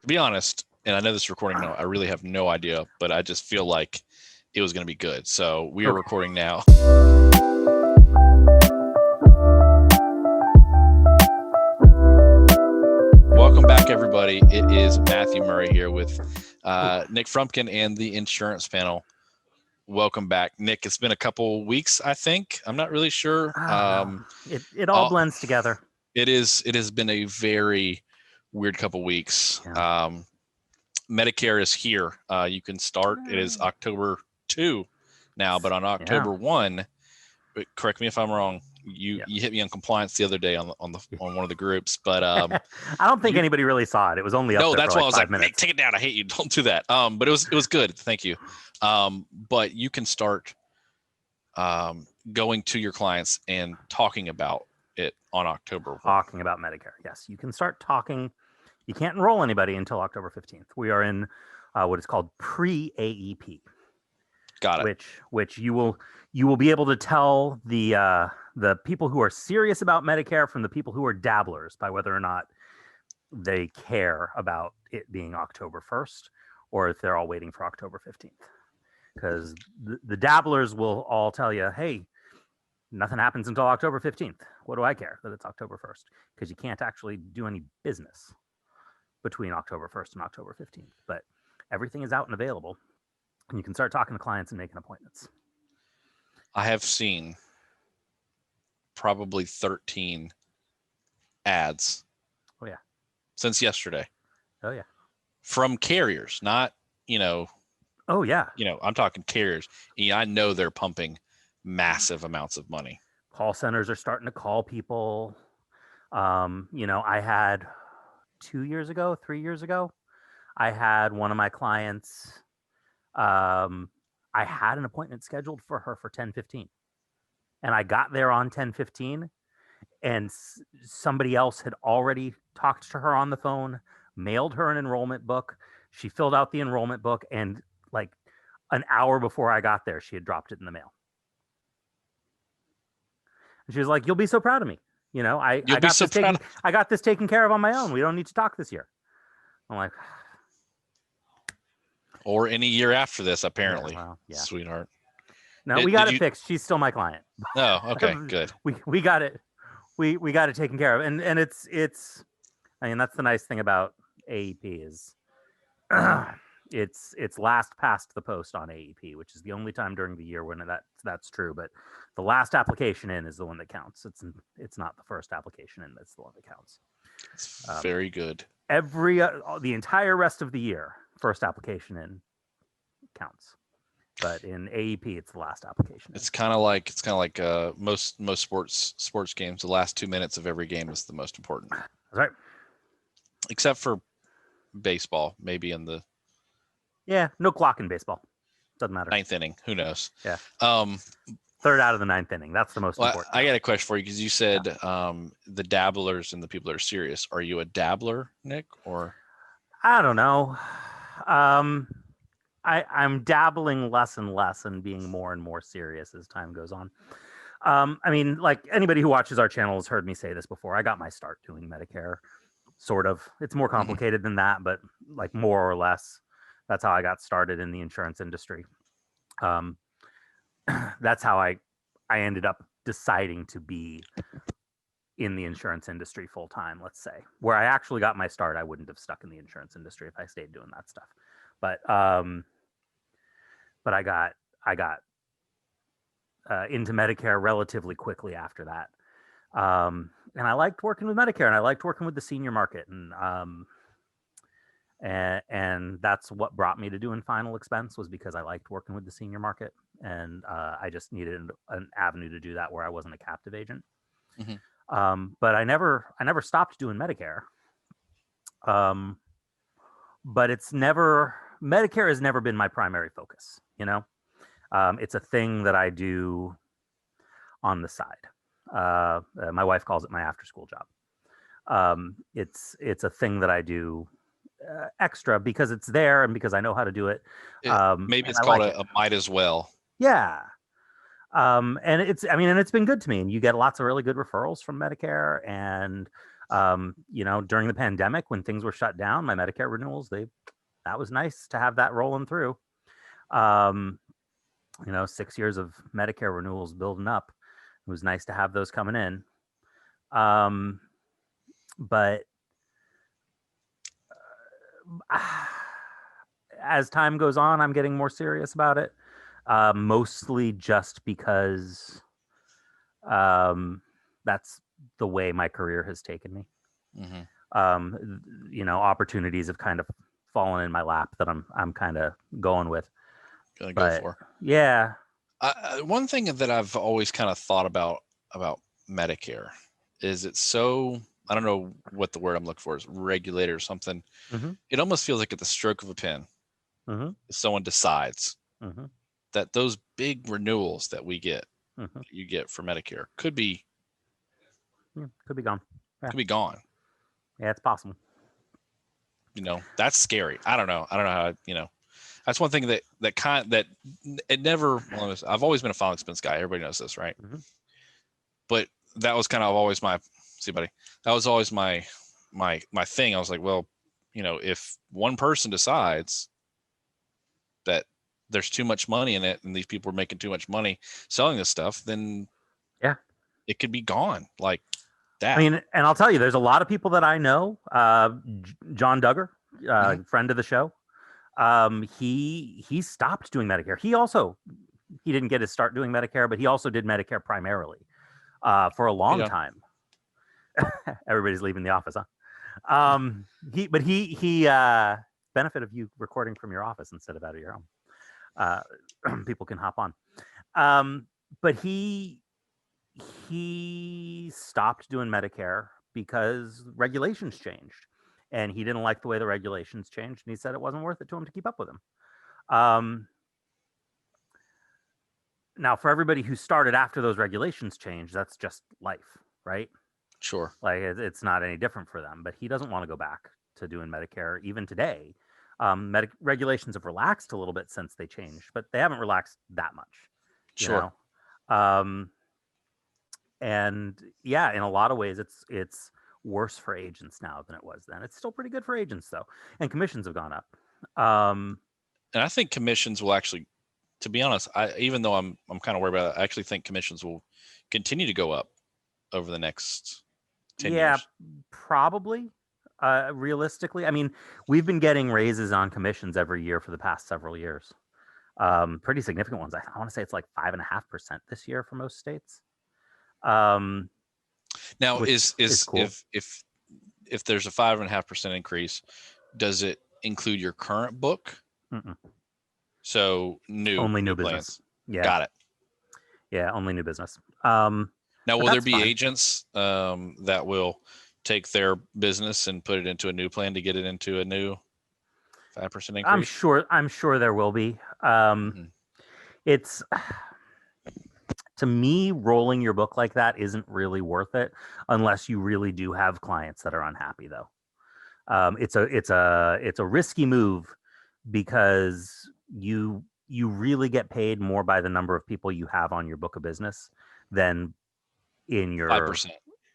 To be honest, and I know this is recording now, I really have no idea, but I just feel like it was going to be good. So we are recording now. Welcome back, everybody. It is Matthew Murray here with Nick Frumpkin and the insurance panel. Welcome back, Nick. It's been a couple weeks, I think. I'm not really sure. It all blends together. It has been a very weird couple weeks. Yeah. Medicare is here. You can start. It is October 2 now, but on October 1, correct me if I'm wrong. You hit me on compliance the other day on one of the groups, but I don't think anybody really saw it. It was only up there that's for why I was 5 like, minutes. Take it down. I hate you. Don't do that. But it was good. Thank you. But you can start going to your clients and talking about it on October 1. Talking about Medicare. Yes, you can start talking. You can't enroll anybody until October 15th. We are in what is called pre-AEP. Got it. Which you will be able to tell the people who are serious about Medicare from the people who are dabblers by whether or not they care about it being October 1st or if they're all waiting for October 15th. Because the dabblers will all tell you, hey, nothing happens until October 15th. What do I care that it's October 1st? Because you can't actually do any business between October 1st and October 15th. But everything is out and available. And you can start talking to clients and making appointments. I have seen probably 13 ads. Oh, yeah. Since yesterday. Oh, yeah. From carriers, not, Oh, yeah. I'm talking carriers. I know they're pumping massive amounts of money. Call centers are starting to call people. I had 3 years ago, I had one of my clients. I had an appointment scheduled for her for 10:15, and I got there on 10:15, and somebody else had already talked to her on the phone, mailed her an enrollment book. She filled out the enrollment book, and like an hour before I got there, she had dropped it in the mail. And she was like, "You'll be so proud of me. I got this taken care of on my own. We don't need to talk this year." I'm like, or any year after this, apparently. Yeah. Sweetheart. No, we got it fixed. She's still my client. Oh, okay, good. We got it. We got it taken care of, and it's. I mean, that's the nice thing about AEP is, it's last past the post on AEP, which is the only time during the year when that's true. But the last application in is the one that counts. It's not the first application in that's the one that counts. It's very good. The entire rest of the year, first application in counts. But in AEP, it's the last application. It's kind of like most sports games. The last 2 minutes of every game is the most important. That's right. Except for baseball, maybe in the no clock in baseball. Doesn't matter. 9th inning. Who knows? Yeah. Third out of the 9th inning. That's the most important. I got a question for you because you said the dabblers and the people that are serious. Are you a dabbler, Nick, or? I don't know. I'm dabbling less and less and being more and more serious as time goes on. I mean, like anybody who watches our channel has heard me say this before. I got my start doing Medicare, sort of. It's more complicated than that, but like more or less, that's how I got started in the insurance industry. That's how I ended up deciding to be in the insurance industry full time, let's say. Where I actually got my start, I wouldn't have stuck in the insurance industry if I stayed doing that stuff. But I got into Medicare relatively quickly after that. And I liked working with Medicare, and I liked working with the senior market, and that's what brought me to doing final expense, was because I liked working with the senior market, and I just needed an avenue to do that where I wasn't a captive agent. Mm-hmm. But I never stopped doing Medicare. But Medicare has never been my primary focus. It's a thing that I do on the side. My wife calls it my after-school job. It's a thing that I do extra because it's there and because I know how to do it. Maybe it's called a might as well. Yeah. And it's been good to me, and you get lots of really good referrals from Medicare, and During the pandemic when things were shut down, my Medicare renewals, that was nice to have that rolling through. 6 years of Medicare renewals building up. It was nice to have those coming in. But as time goes on, I'm getting more serious about it. Mostly just because that's the way my career has taken me. Mm-hmm. Opportunities have kind of fallen in my lap that I'm kind of going with. Gonna go for. Yeah. One thing that I've always kind of thought about Medicare is it's so, I don't know what the word I'm looking for is, regulated or something. Mm-hmm. It almost feels like at the stroke of a pen, mm-hmm. someone decides mm-hmm. that those big renewals that we get, mm-hmm. you get for Medicare, could be gone. Yeah. Could be gone. Yeah, it's possible. That's scary. I don't know how, that's one thing that it never, I've always been a final expense guy. Everybody knows this, right? Mm-hmm. But that was kind of always that was always my thing. I was like, well, if one person decides that there's too much money in it and these people are making too much money selling this stuff, then yeah, it could be gone like that. I mean, and I'll tell you, there's a lot of people that I know. John Duggar, Mm-hmm. friend of the show. He stopped doing Medicare. He didn't get his start doing Medicare, but he also did Medicare primarily for a long time. Everybody's leaving the office, huh? He benefit of you recording from your office instead of out of your home. People can hop on. But he stopped doing Medicare because regulations changed. And he didn't like the way the regulations changed, and he said it wasn't worth it to him to keep up with them. Now, for everybody who started after those regulations changed, that's just life, right? Sure. Like it's not any different for them. But he doesn't want to go back to doing Medicare even today. Regulations have relaxed a little bit since they changed, but they haven't relaxed that much. Sure. And yeah, in a lot of ways, it's worse for agents now than it was then. It's still pretty good for agents though, and commissions have gone up. And I think commissions will actually, to be honest, even though I'm kind of worried about it, I actually think commissions will continue to go up over the next 10 years. Yeah, probably. Realistically, I mean, we've been getting raises on commissions every year for the past several years. Pretty significant ones. I want to say it's like 5.5% this year for most states. Now, is cool. if there's a 5.5% increase, does it include your current book? Mm-mm. So only new business. plans. Yeah, got it. Yeah, only new business. Now, will there be agents that will take their business and put it into a new plan to get it into a new 5% increase? I'm sure there will be. It's, to me, rolling your book like that isn't really worth it unless you really do have clients that are unhappy, though. It's a risky move because you really get paid more by the number of people you have on your book of business than in your 5%.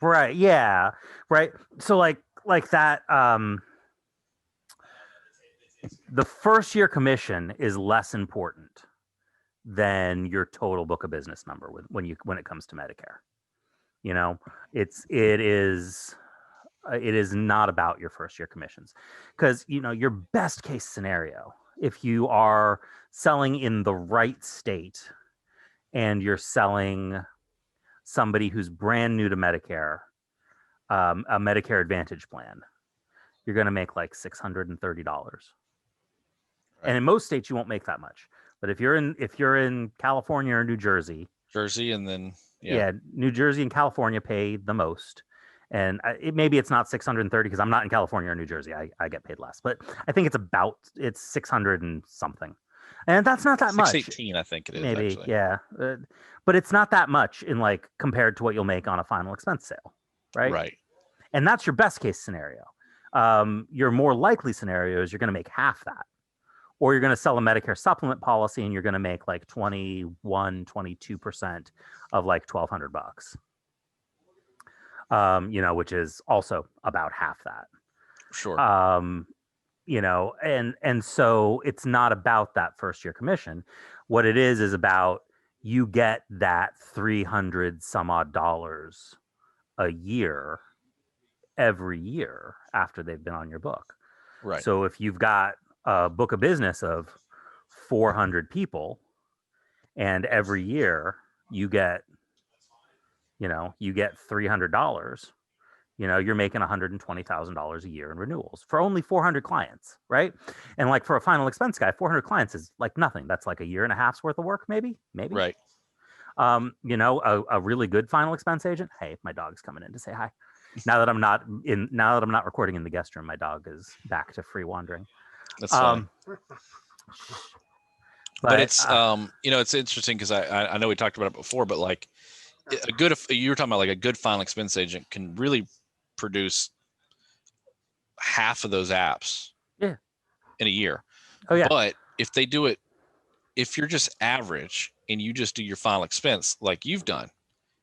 Right. Yeah. Right. So like that, the first year commission is less important than your total book of business number when it comes to Medicare. It is not about your first year commissions, because your best case scenario, if you are selling in the right state and you're selling somebody who's brand new to Medicare, a Medicare Advantage plan, you're going to make like $630. Right. And in most states, you won't make that much. But if you're in California or New Jersey, and then New Jersey and California pay the most. And maybe it's not 630 because I'm not in California or New Jersey. I get paid less, but I think it's 600 and something. And that's not that much. 618, I think it is. Maybe, actually. Yeah. But it's not that much compared to what you'll make on a final expense sale, right? Right. And that's your best case scenario. Your more likely scenario is you're going to make half that. Or you're going to sell a Medicare supplement policy and you're going to make like 22% of like $1,200. which is also about half that. Sure. And so it's not about that first year commission. What it is about you get that $300 some odd dollars a year every year after they've been on your book. Right. So if you've got a book of business of 400 people and every year you get $300, you're making $120,000 a year in renewals for only 400 clients, right? And like for a final expense guy, 400 clients is like nothing. That's like a year and a half's worth of work, maybe. Right. A really good final expense agent. Hey, my dog's coming in to say hi. Now that I'm not recording in the guest room, my dog is back to free wandering. That's funny. But it's it's interesting because I know we talked about it before, but like you were talking about like a good final expense agent can really produce half of those apps in a year. Oh yeah. But if they do it, if you're just average and you just do your final expense like you've done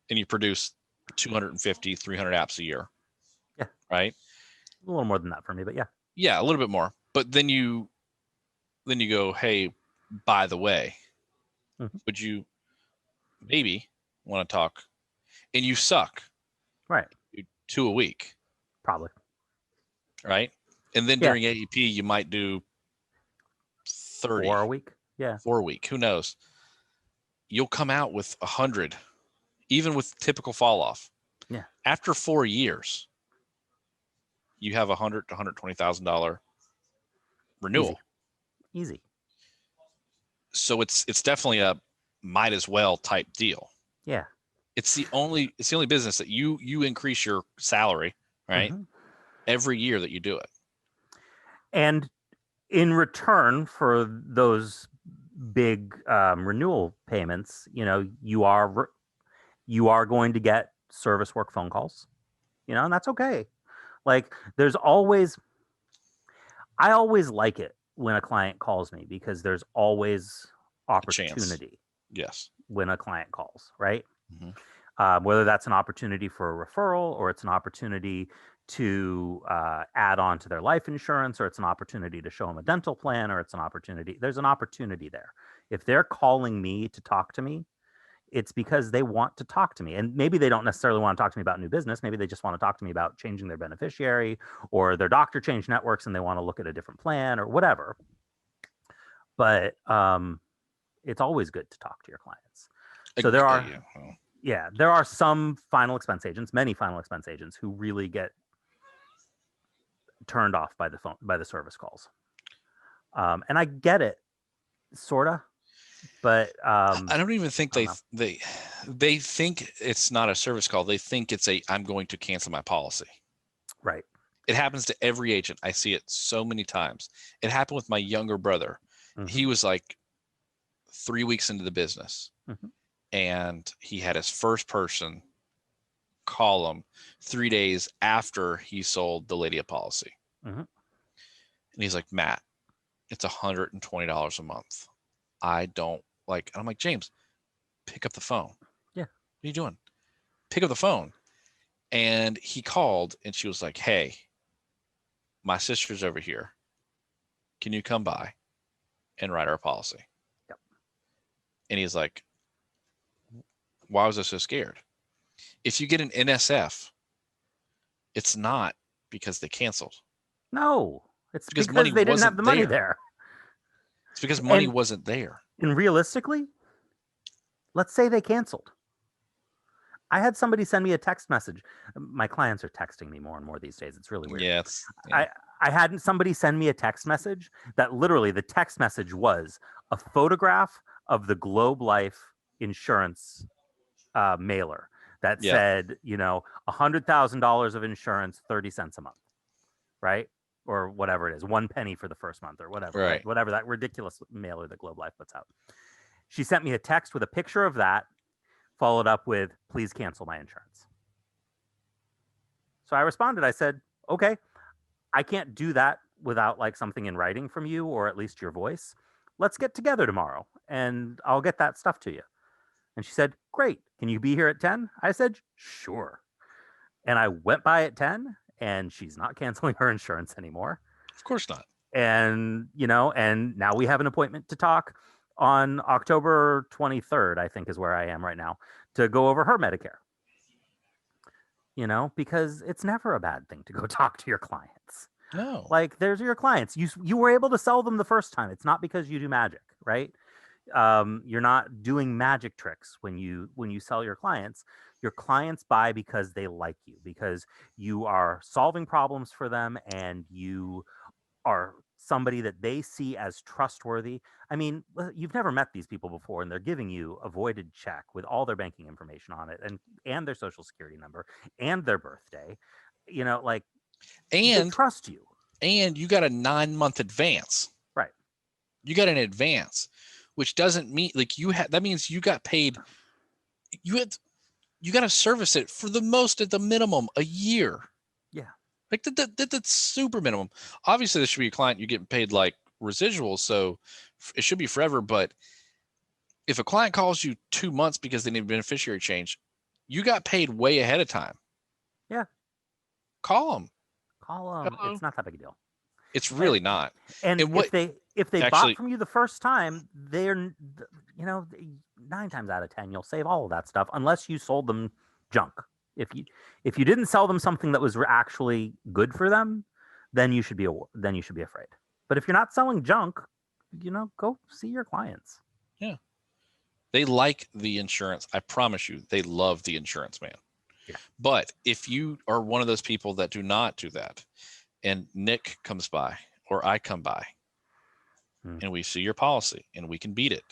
and you produce 250, 300 apps a year. Yeah. Right. A little more than that for me, but yeah. Yeah. A little bit more, but then you go, hey, by the way, would you maybe want to talk? And you suck. Right. 2 a week. Probably. Right. And then during AEP, you might do 30. 4 a week. Yeah. 4 a week. Who knows? You'll come out with 100, even with typical fall off. Yeah. After 4 years, you have $100,000 to $120,000 renewal. Easy. So it's definitely a might as well type deal. Yeah. It's the only business that you increase your salary, right? Every year that you do it. And in return for those big renewal payments, you are going to get service work phone calls, and that's okay. Like I always like it when a client calls me because there's always opportunity. Yes. When a client calls, right? Whether that's an opportunity for a referral or it's an opportunity to add on to their life insurance, or it's an opportunity to show them a dental plan, or there's an opportunity there. If they're calling me to talk to me, it's because they want to talk to me. And maybe they don't necessarily want to talk to me about new business. Maybe they just want to talk to me about changing their beneficiary, or their doctor changed networks and they want to look at a different plan or whatever. But it's always good to talk to your clients. So there are some final expense agents, many final expense agents, who really get turned off by the service calls. And I get it, sorta. But I don't even think they think it's not a service call. They think it's I'm going to cancel my policy. Right. It happens to every agent. I see it so many times. It happened with my younger brother. He was like 3 weeks into the business, and he had his first person call him 3 days after he sold the lady a policy. And he's like, Matt, it's $120 a month. I don't like, and I'm like, James, pick up the phone. Yeah. What are you doing? Pick up the phone. And he called and she was like, hey, my sister's over here. Can you come by and write our policy? Yep. And he's like, why was I so scared? If you get an NSF, it's not because they canceled. No, it's because they didn't have the money there. It's because money wasn't there. And realistically, let's say they canceled. I had somebody send me a text message. My clients are texting me more and more these days. It's really weird. Yeah. I had somebody send me a text message that literally the text message was a photograph of the Globe Life insurance mailer that said, $100,000 of insurance, 30 cents a month, right? Or whatever it is, 1 penny for the first month or whatever, right? Whatever that ridiculous mailer that Globe Life puts out. She sent me a text with a picture of that, followed up with, please cancel my insurance. So I responded, I said, okay, I can't do that without like something in writing from you, or at least your voice. Let's get together tomorrow and I'll get that stuff to you. And she said, great. Can you be here at 10? I said, sure. and I went by at 10, and she's not canceling her insurance anymore. Of course not. And, and now we have an appointment to talk on October 23rd, I think is where I am right now, to go over her Medicare. Because it's never a bad thing to go talk to your clients. No. Like, there's your clients. You were able to sell them the first time. It's not because you do magic, right? You're not doing magic tricks when you sell your clients. Your clients buy because they like you, because you are solving problems for them, and you are somebody that they see as trustworthy. I mean, you've never met these people before, and they're giving you a voided check with all their banking information on it, and their social security number and their birthday. They And trust you. And you got a 9-month advance. Right. You got an advance, which doesn't mean that means you got paid. You got to service it for at the minimum, a year. Yeah. Like that's super minimum. Obviously, this should be a client you're getting paid like residuals, so it should be forever. But if a client calls you 2 months because they need a beneficiary change, you got paid way ahead of time. Yeah. Call them. Hello. It's not that big a deal. It's really not. And if they bought from you the first time, they're 9 times out of 10 you'll save all of that stuff, unless you sold them junk. If you didn't sell them something that was actually good for them, then you should be afraid. But if you're not selling junk, go see your clients. Yeah, they like the insurance. I promise you, they love the insurance man. Yeah. But if you are one of those people that do not do that, and Nick comes by or I come by, and we see your policy and we can beat it,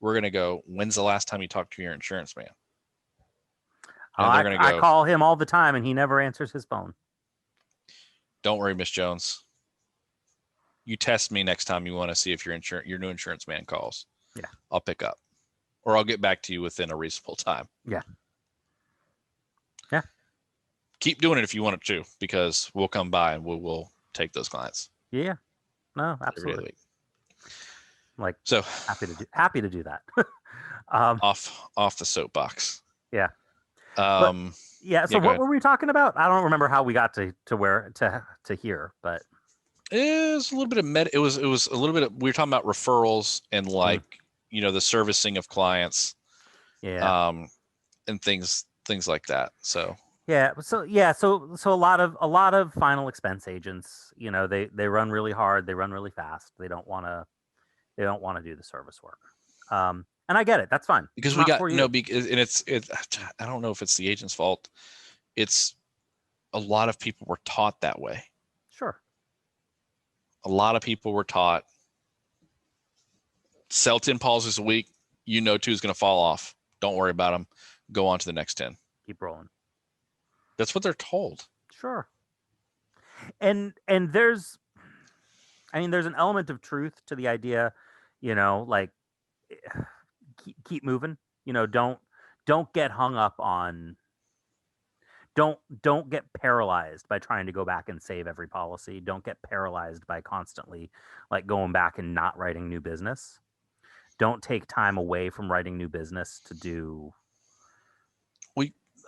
we're gonna go, when's the last time you talked to your insurance man? I call him all the time, and he never answers his phone. Don't worry, Miss Jones. You test me next time you want to see if your new insurance man calls. Yeah. I'll pick up, or I'll get back to you within a reasonable time. Yeah. Yeah. Keep doing it if you want it to, because we'll come by and we'll take those clients. Yeah. No, absolutely. Like, so happy to do that. Off the soapbox. Yeah. So what were we talking about? I don't remember how we got to where to here, but it was a little bit of it was a little bit of, we were talking about referrals and the servicing of clients. Yeah. And things like that. So so a lot of final expense agents, they run really hard, they run really fast. They don't want to do the service work. And I get it. That's fine. Because we got it's I don't know if it's the agent's fault. It's a lot of people were taught that way. Sure. A lot of people were taught sell 10 policies a week. 2 is going to fall off. Don't worry about them. Go on to the next 10. Keep rolling. That's what they're told. Sure. And there's an element of truth to the idea, like, keep moving. Don't get hung up on. Don't get paralyzed by trying to go back and save every policy. Don't get paralyzed by constantly like going back and not writing new business. Don't take time away from writing new business to do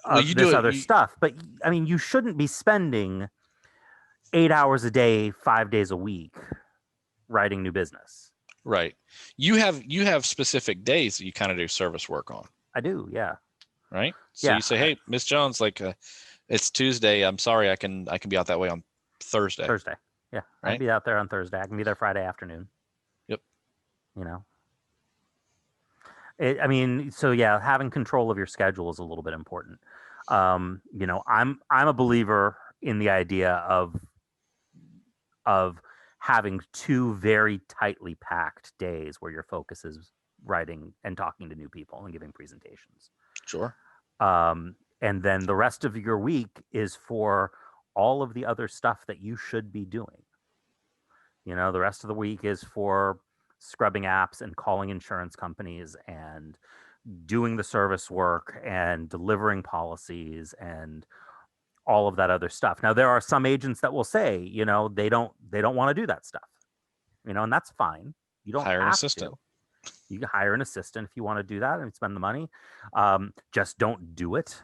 other stuff. But I mean, you shouldn't be spending 8 hours a day, 5 days a week writing new business. Right. You have specific days that you kind of do service work on. I do. Yeah. Right. So you say, hey, Miss Jones, it's Tuesday. I'm sorry. I can be out that way on Thursday. Yeah. Right? I can be out there on Thursday. I can be there Friday afternoon. Yep. Having control of your schedule is a little bit important. I'm a believer in the idea of having 2 very tightly packed days where your focus is writing and talking to new people and giving presentations. Sure. And then the rest of your week is for all of the other stuff that you should be doing. The rest of the week is for scrubbing apps and calling insurance companies and doing the service work and delivering policies and all of that other stuff. Now, there are some agents that will say, they don't want to do that stuff, and that's fine. You don't hire an have assistant. to. You can hire an assistant if you want to do that and spend the money. Just don't do it.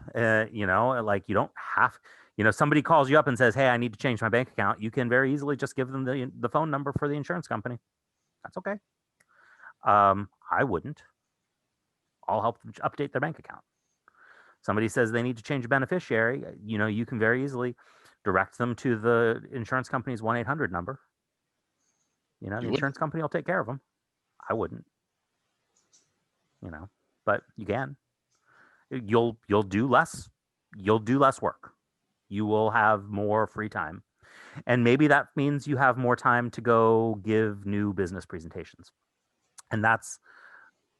You know, like you don't have, you know, somebody calls you up and says, "Hey, I need to change my bank account." You can very easily just give them the phone number for the insurance company. That's okay. I wouldn't. I'll help them update their bank account. Somebody says they need to change a beneficiary. You know, you can very easily direct them to the insurance company's 1-800 number. You know, the insurance company will take care of them. I wouldn't. You know, but you can. You'll do less. You'll do less work. You will have more free time, and maybe that means you have more time to go give new business presentations. And that's,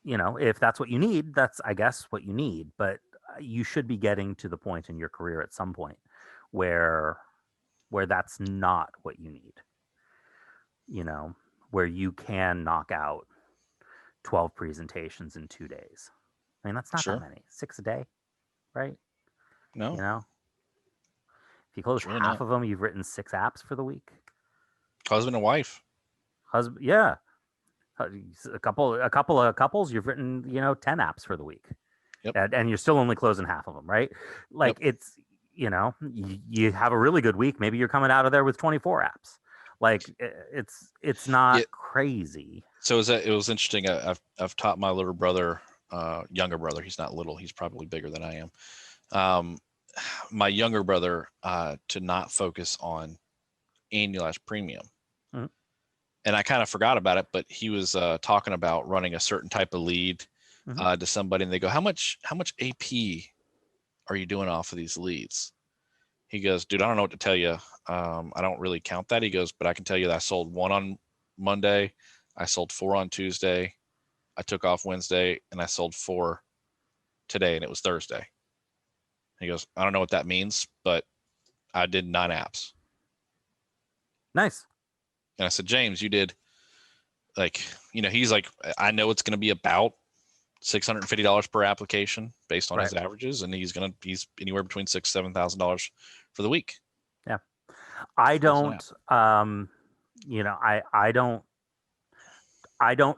you know, if that's what you need, that's, I guess, what you need. But you should be getting to the point in your career at some point where that's not what you need. You know, where you can knock out 12 presentations in 2 days. I mean, that's not that many. 6 a day, right? No. You know, if you close really half not. of them, you've written 6 apps for the week. Husband and wife. Husband, yeah. A couple of couples, you've written, you know, 10 apps for the week. Yep. And you're still only closing half of them, right? Like it's, you know, you have a really good week. Maybe you're coming out of there with 24 apps. Like it's not crazy. So it was interesting. I've taught my little brother, younger brother. He's not little. He's probably bigger than I am. My younger brother to not focus on annualized premium. Mm-hmm. And I kind of forgot about it, but he was talking about running a certain type of lead to somebody, and they go, how much AP are you doing off of these leads? He goes, dude, I don't know what to tell you. I don't really count that. He goes, but I can tell you that I sold 1 on Monday. I sold 4 on Tuesday. I took off Wednesday, and I sold 4 today, and it was Thursday. He goes, I don't know what that means, but I did 9 apps. Nice. And I said, James, you did, like, you know, he's like, I know it's going to be about $650 per application based on his averages, and he's anywhere between $6,000-$7,000 for the week. Yeah. I don't you know, I don't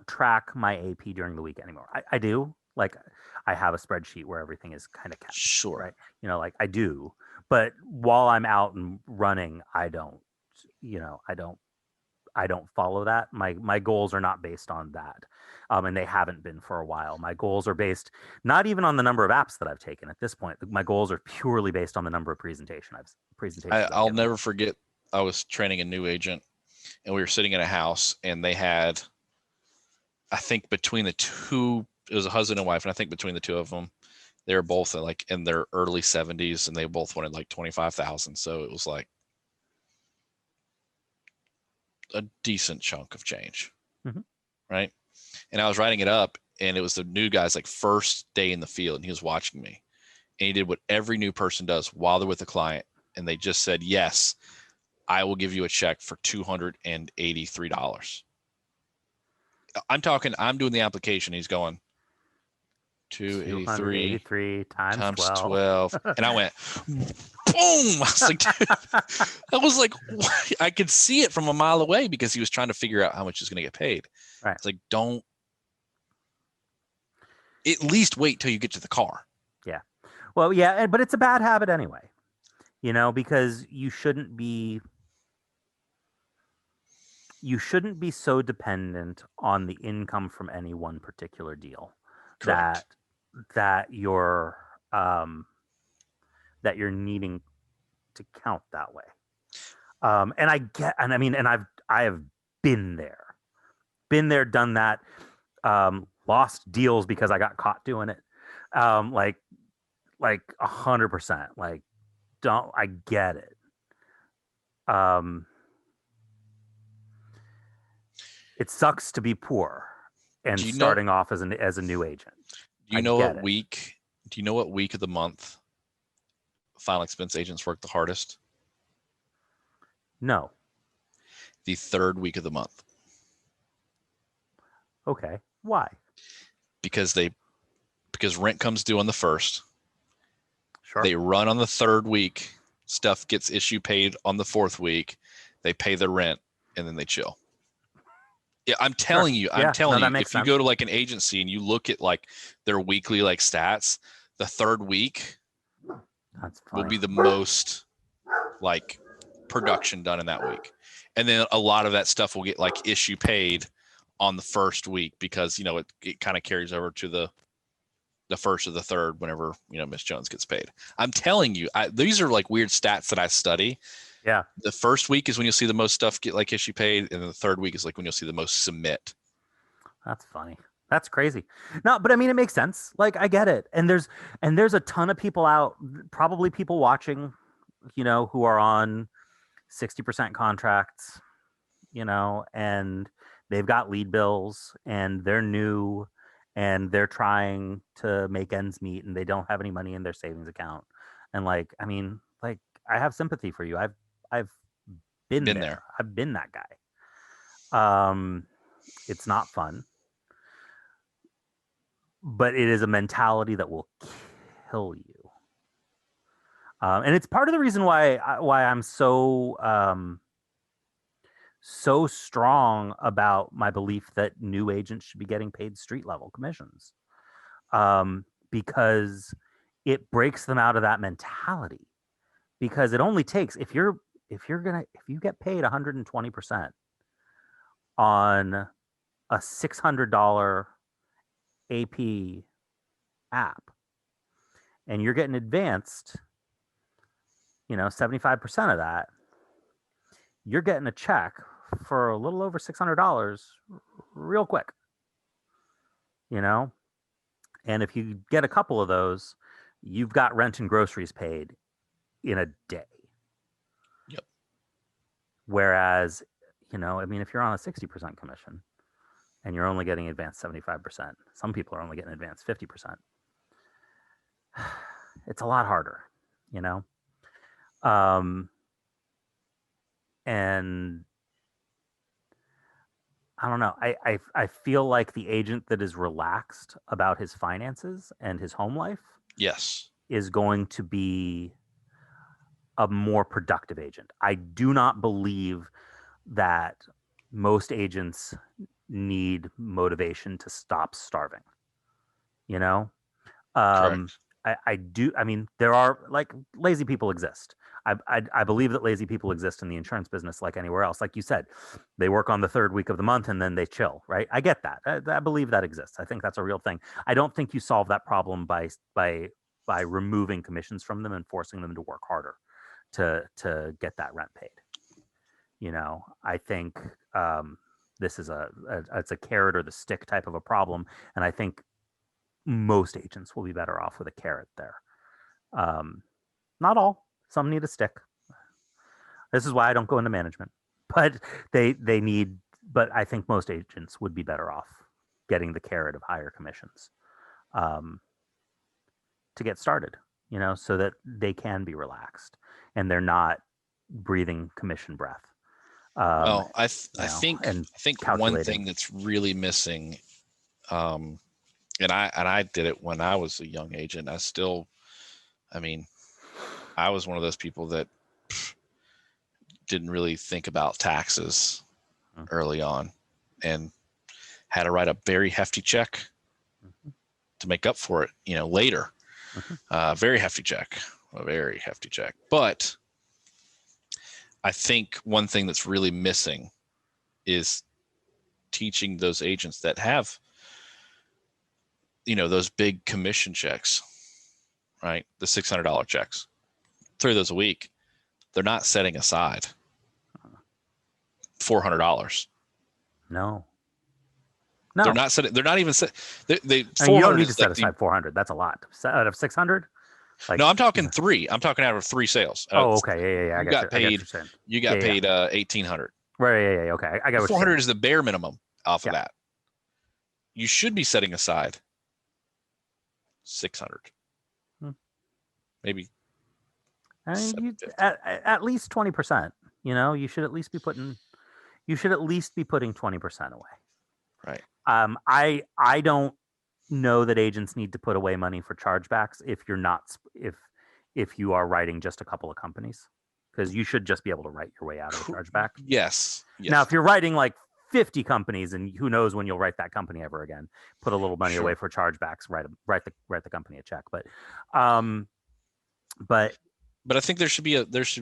track my AP during the week anymore. I do, like, I have a spreadsheet where everything is kind of kept. Sure. Right. You know, like I do, but while I'm out and running, I don't follow that. My goals are not based on that. And they haven't been for a while. My goals are based not even on the number of apps that I've taken at this point. My goals are purely based on the number of presentations I'll never forget. I was training a new agent, and we were sitting in a house, and they had, I think between the two, it was a husband and wife, and I think between the two of them, they were both in their early 70s, and they both wanted like 25,000. So it was like a decent chunk of change, right? And I was writing it up, and it was the new guy's like first day in the field, and he was watching me, and he did what every new person does while they're with a client, and they just said, yes, I will give you a check for $283. I'm doing the application. He's going, 283 times 12. And I went, boom. I was like, dude, I was like, what? I could see it from a mile away because he was trying to figure out how much he's going to get paid. Right. It's like, don't, at least wait till you get to the car. Yeah. Well, yeah, but it's a bad habit anyway, you know, because you shouldn't be so dependent on the income from any one particular deal. Correct. that you're needing to count that way. And I have been there, done that, lost deals because I got caught doing it. Like 100%. Like, I get it. It sucks to be poor and starting off as a new agent. Do you know what week of the month final expense agents work the hardest? No. The 3rd week of the month. Okay. Why? Because rent comes due on the 1st. Sure. They run on the 3rd week. Stuff gets paid on the 4th week. They pay their rent, and then they chill. Yeah, I'm telling you, Yeah, no, that if makes you sense. go to like an agency and you look at like their weekly like stats, the third week That's will funny. be the most like production done in that week. And then a lot of that stuff will get like issue paid on the first week because, you know, it kind of carries over to the first or the third whenever, you know, Miss Jones gets paid. I'm telling you, these are like weird stats that I study. Yeah. The first week is when you'll see the most stuff get like issue paid, and then the third week is like when you'll see the most submit. That's funny. That's crazy. No, but I mean, it makes sense. Like, I get it. And there's a ton of people out, probably people watching, you know, who are on 60% contracts, you know, and they've got lead bills and they're new and they're trying to make ends meet and they don't have any money in their savings account. And like, I mean, like, I have sympathy for you. I've been Been there. there. I've been that guy. It's not fun, but it is a mentality that will kill you. And it's part of the reason why I'm so strong about my belief that new agents should be getting paid street level commissions, because it breaks them out of that mentality. Because it only takes if you get paid 120% on a $600 AP app, and you're getting advanced, you know, 75% of that, you're getting a check for a little over $600 real quick, you know? And if you get a couple of those, you've got rent and groceries paid in a day. Yep. Whereas, you know, I mean, if you're on a 60% commission and you're only getting advanced 75%, some people are only getting advanced 50%. It's a lot harder, you know? And I don't know. I feel like the agent that is relaxed about his finances and his home life, yes, is going to be a more productive agent. I do not believe that most agents need motivation to stop starving. You know, correct. I do. I mean, there are like lazy people exist. I believe that lazy people exist in the insurance business like anywhere else. Like you said, they work on the third week of the month and then they chill, right? I get that. I believe that exists. I think that's a real thing. I don't think you solve that problem by removing commissions from them and forcing them to work harder to get that rent paid. You know, I think this is it's a carrot or the stick type of a problem, and I think most agents will be better off with a carrot there. Not all. Some need a stick. This is why I don't go into management. But they need. But I think most agents would be better off getting the carrot of higher commissions to get started. You know, so that they can be relaxed and they're not breathing commission breath. Well, I think one thing that's really missing, and I did it when I was a young agent. I mean, I was one of those people that didn't really think about taxes early on and had to write a very hefty check to make up for it, you know, later. A very hefty check. But I think one thing that's really missing is teaching those agents that have, you know, those big commission checks, right? The $600 checks, 3 of those a week. They're not setting aside $400. No. They're not setting. They're not even set. They I mean, you don't need to set aside 400. That's a lot. Out of 600. Like, no, I'm talking 3. I'm talking out of 3 sales. Oh, okay. Yeah. You got paid. You got paid 1,800. Right. Yeah. Okay. I got 400 is the bare minimum off of that. You should be setting aside 600. Maybe. I mean, at least 20%. You know, you should at least be putting 20% away. Right. I don't know that agents need to put away money for chargebacks if you are writing just a couple of companies, because you should just be able to write your way out of a chargeback. Yes. Now, if you're writing like 50 companies, and who knows when you'll write that company ever again. Put a little money away for chargebacks, write the company a check. But I think there should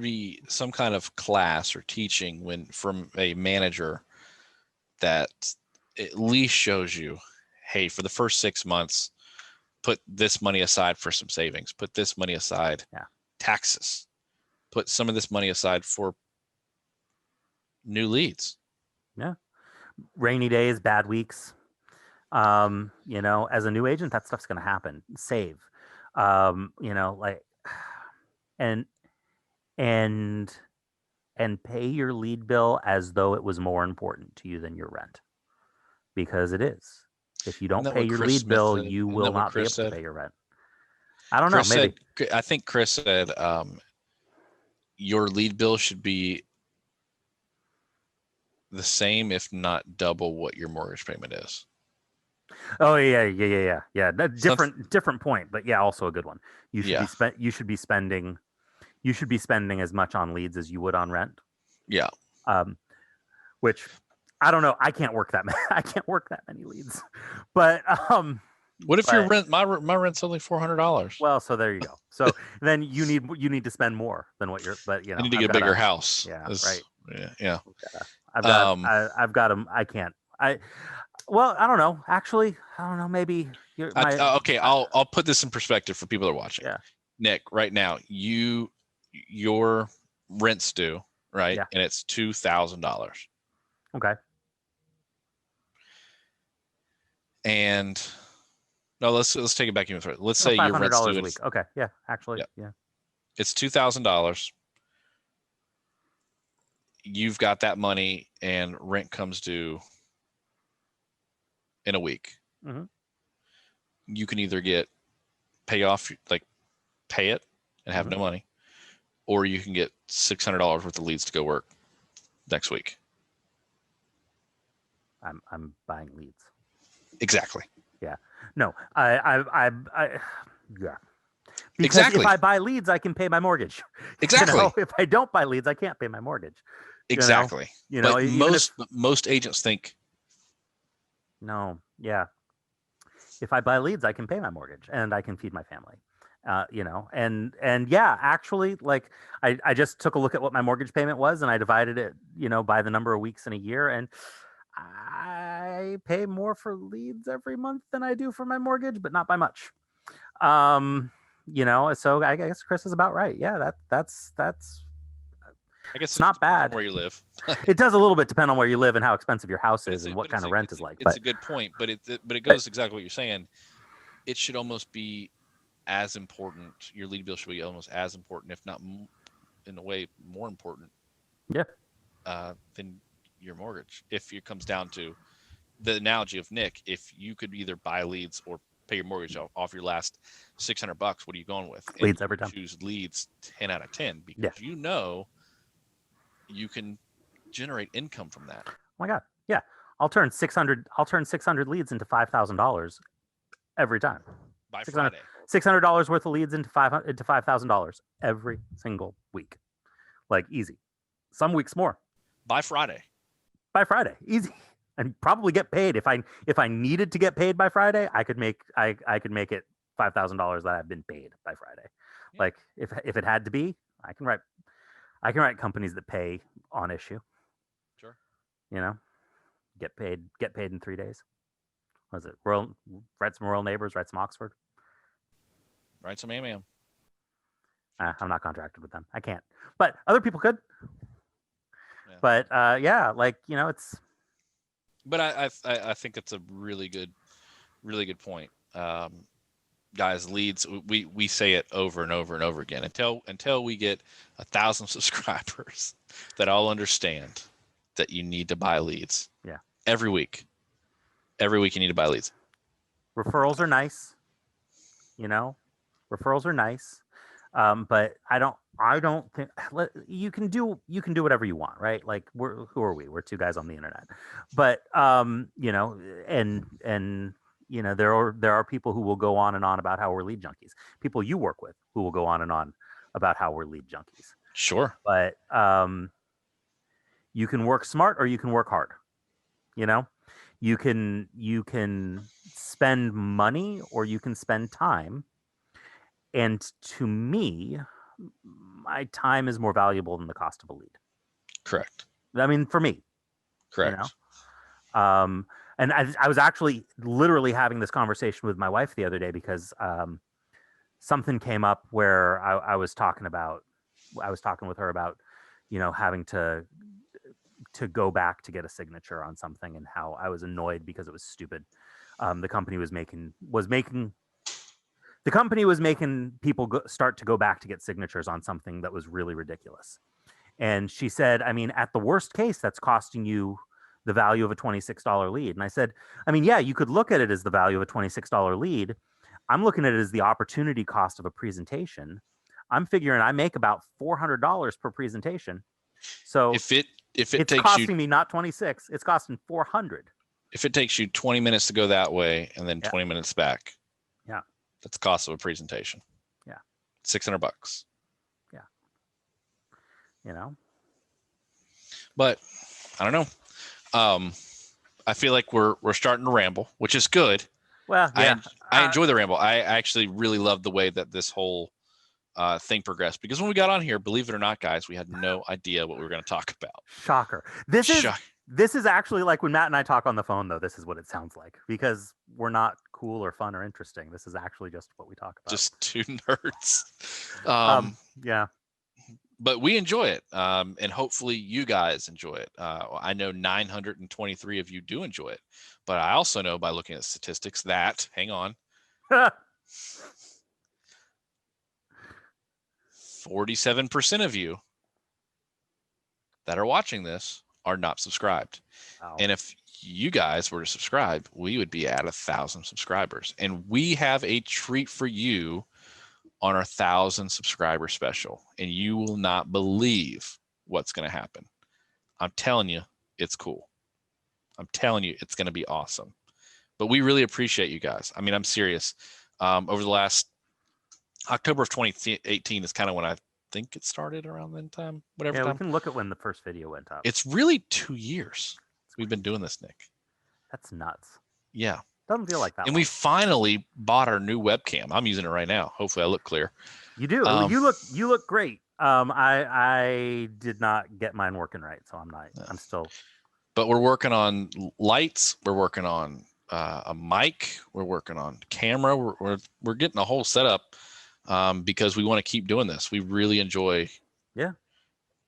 be some kind of class or teaching from a manager that at least shows you, hey, for the first 6 months, put this money aside for some savings, put this money aside, taxes, put some of this money aside for new leads. Yeah. Rainy days, bad weeks. As a new agent, that stuff's going to happen. Save, and pay your lead bill as though it was more important to you than your rent, because it is. If you don't pay your lead bill, you will not be able to pay your rent. I don't know. Maybe. I think Chris said your lead bill should be the same, if not double, what your mortgage payment is. Oh yeah. Different point, but yeah, also a good one. You should be spending as much on leads as you would on rent. Yeah. Which I don't know. I can't work that many leads. But what if your rent? My rent's only $400. Well, so there you go. So then you need to spend more than what you're. But you need to get a bigger house. Yeah. Right. Yeah. I've got them. I can't. Well, I don't know. Actually, I don't know. Maybe. Okay. I'll put this in perspective for people that are watching. Yeah. Nick, right now, your rent's due, right? Yeah. And it's $2,000. Okay. And no, let's take it back even further. Let's say your rent's due a week. Okay. Yeah. Actually. Yeah. It's $2,000. You've got that money, and rent comes due in a week. Mm-hmm. You can either pay it and have no money, or you can get $600 worth of leads to go work next week. I'm buying leads. Exactly. Yeah. No, yeah. Because exactly. If I buy leads, I can pay my mortgage. Exactly. If I don't buy leads, I can't pay my mortgage. Exactly. But most agents think. No. Yeah. If I buy leads, I can pay my mortgage and I can feed my family. And yeah, actually, I just took a look at what my mortgage payment was, and I divided it, by the number of weeks in a year, and I pay more for leads every month than I do for my mortgage, but not by much. So I guess Chris is about right. Yeah, that's I guess it's not bad where you live. It does a little bit depend on where you live and how expensive your house is and what kind of rent is like. It's a good point, but it goes exactly what you're saying. It should almost be as important. Your lead bill should be almost as important, if not in a way more important. Yeah. Than your mortgage. If it comes down to the analogy of Nick, if you could either buy leads or pay your mortgage off your last $600, what are you going with? And leads every time. Choose leads 10 out of 10 because you can generate income from that. Oh my God. Yeah. I'll turn 600 leads into $5,000 every time. By Friday. $600 worth of leads into $5,000 every single week. Easy. Some weeks more. By Friday. Easy. And probably get paid. If I needed to get paid by Friday, I could make it $5,000 that I've been paid by Friday. Yeah. If it had to be, I can write companies that pay on issue. Sure. Get paid in 3 days. What is it? Write some Royal Neighbors, write some Oxford. Write some AM. I'm not contracted with them. I can't. But other people could. Yeah. But it's. But I think it's a really good point. Guys, leads, we say it over and over and over again until we get 1,000 subscribers that all understand that you need to buy leads. Yeah. Every week you need to buy leads. Referrals are nice. Referrals are nice. But I don't think you can do whatever you want, right? Who are we? We're two guys on the internet. But there are people who will go on and on about how we're lead junkies. People you work with who will go on and on about how we're lead junkies. Sure. But you can work smart or you can work hard. You know, you can spend money or you can spend time. And to me, my time is more valuable than the cost of a lead. Correct. I mean, for me, Correct. And I was actually literally having this conversation with my wife the other day because something came up where I was talking with her about, having to go back to get a signature on something and how I was annoyed because it was stupid. The company was making people start to go back to get signatures on something that was really ridiculous. And she said, I mean, at the worst case, that's costing you the value of a $26 lead. And I said, I mean, yeah, you could look at it as the value of a $26 lead. I'm looking at it as the opportunity cost of a presentation. I'm figuring I make about $400 per presentation. So if it it's takes costing me not 26, it's costing 400. If it takes you 20 minutes to go that way and then 20 minutes back, that's the cost of a presentation. Yeah, $600. Yeah, But I don't know. I feel like we're starting to ramble, which is good. Well, yeah, I enjoy the ramble. I actually really love the way that this whole thing progressed, because when we got on here, believe it or not, guys, we had no idea what we were going to talk about. Shocker. This is actually like when Matt and I talk on the phone, though. This is what it sounds like, because we're not cool or fun or interesting. This is actually just what we talk about. Just two nerds. Yeah. But we enjoy it, and hopefully you guys enjoy it. I know 923 of you do enjoy it, but I also know by looking at statistics that, hang on, 47% of you that are watching this are not subscribed. Wow. And if you guys were to subscribe, we would be at 1,000 subscribers. And we have a treat for you on our 1,000 subscriber special. And you will not believe what's going to happen. I'm telling you, it's cool. I'm telling you, it's going to be awesome. But we really appreciate you guys. I mean, I'm serious. Over the last October of 2018 is kind of when I think it started, around that time, whatever time. We can look at when the first video went up. It's really 2 years we've been doing this, Nick. That's nuts. Yeah. Doesn't feel like that. And we finally bought our new webcam. I'm using it right now. Hopefully I look clear. You do. You look great. I did not get mine working right, so I'm not. I'm still. But we're working on lights. We're working on a mic. We're working on camera. We're getting a whole setup because we want to keep doing this. We really enjoy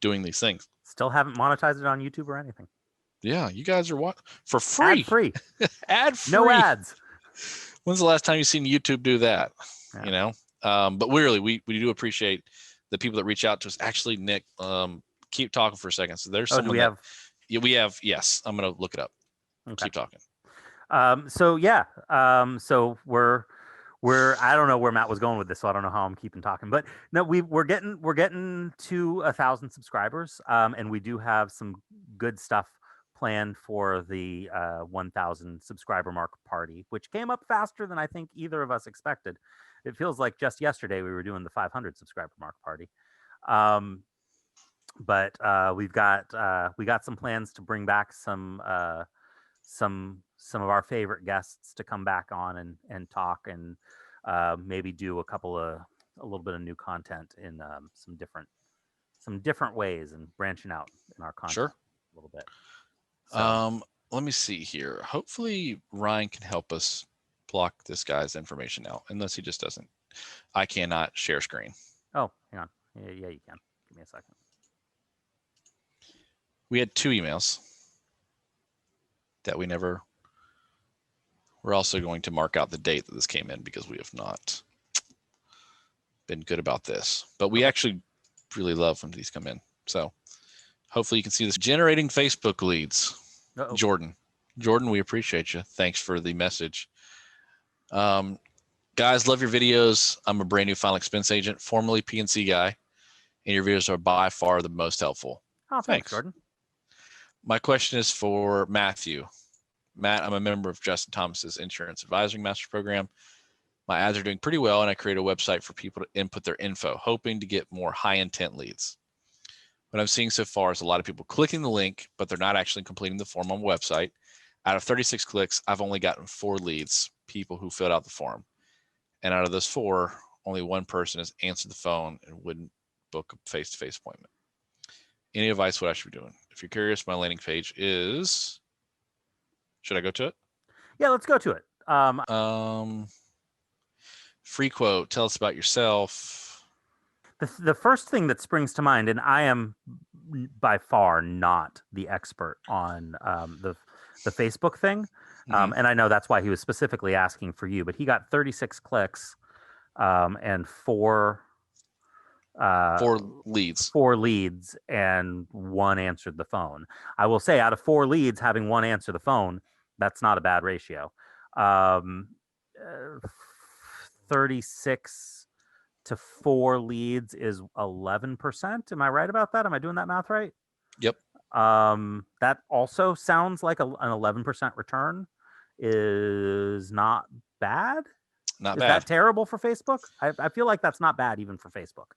doing these things. Still haven't monetized it on YouTube or anything. Yeah, you guys are what for free? Ad free. Ad free. No ads. When's the last time you've seen YouTube do that? Yeah. You know, but we do appreciate the people that reach out to us. Actually, Nick, keep talking for a second. So there's someone we have. Yes, I'm gonna look it up. Okay. Keep talking. So we're I don't know where Matt was going with this, so I don't know how I'm keeping talking. But no, we're getting to 1,000 subscribers, and we do have some good stuff planned for the 1,000 subscriber mark party, which came up faster than I think either of us expected. It feels like just yesterday we were doing the 500 subscriber mark party. But we got some plans to bring back some of our favorite guests to come back on and talk and maybe do a little bit of new content in some different ways and branching out in our content a little bit. So. Let me see here. Hopefully Ryan can help us block this guy's information out, unless he just doesn't. I cannot share screen. Oh, hang on. Yeah, you can. Give me a second. We had 2 emails that we never. We're also going to mark out the date that this came in, because we have not been good about this. But we actually really love when these come in. So hopefully you can see this. Generating Facebook leads. Uh-oh. Jordan, we appreciate you. Thanks for the message. Guys, love your videos. I'm a brand new final expense agent, formerly PNC guy, and your videos are by far the most helpful. Oh, thanks, Jordan. My question is for Matthew. Matt, I'm a member of Justin Thomas's Insurance Advisory Master Program. My ads are doing pretty well, and I create a website for people to input their info, hoping to get more high-intent leads. What I'm seeing so far is a lot of people clicking the link, but they're not actually completing the form on the website. Out of 36 clicks, I've only gotten 4 leads, people who filled out the form. And out of those 4, only one person has answered the phone and wouldn't book a face-to-face appointment. Any advice what I should be doing? If you're curious, my landing page is, should I go to it? Yeah, let's go to it. Free quote, tell us about yourself. The first thing that springs to mind, and I am by far not the expert on the Facebook thing, and I know that's why he was specifically asking for you, but he got 36 clicks and 4 leads. 4 leads, and 1 answered the phone. I will say, out of 4 leads, having 1 answer the phone, that's not a bad ratio. 36 to 4 leads is 11%. Am I right about that? Am I doing that math right? Yep. That also sounds like an 11% return is not bad. Not is bad. That terrible for Facebook? I feel like that's not bad even for Facebook.